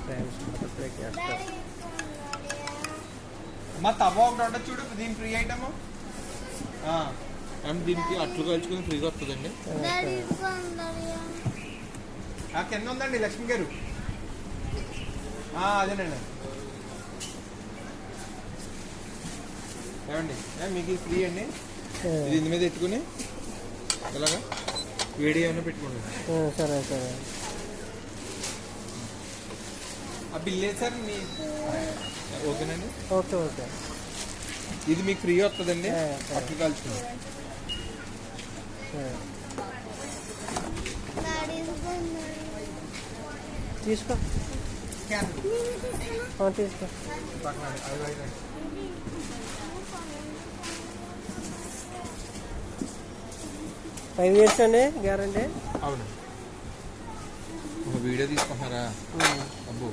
Friends butterfly castor. మా తవ్వ ఒకటి ఉంటుంది చూడు, దీని ఫ్రీ ఐటమ్. అండ్ దీనికి అట్లు కలుచుకుని ఫ్రీగా వస్తుందండి. కింద ఉందండి లక్ష్మి గారు, అదేనండి. ఏమండి మీకు ఇది ఫ్రీ అండి. ఇది ఇంటి మీద ఎత్తుకుని ఇలాగా వేడి ఏమైనా పెట్టుకోండి. సరే సరే. ఆ బిల్ లేదు సార్ మీ ఓకేనండి. Okay okay. ఇది మీకు ఫ్రీ వస్తుందండి అట్లు కాల్చుకుని. తీసుకో తీసుకో. 5 years అండి గ్యారంటీ. అవును. ఒక వీడియో తీసుకుంటున్నారా అబ్బో.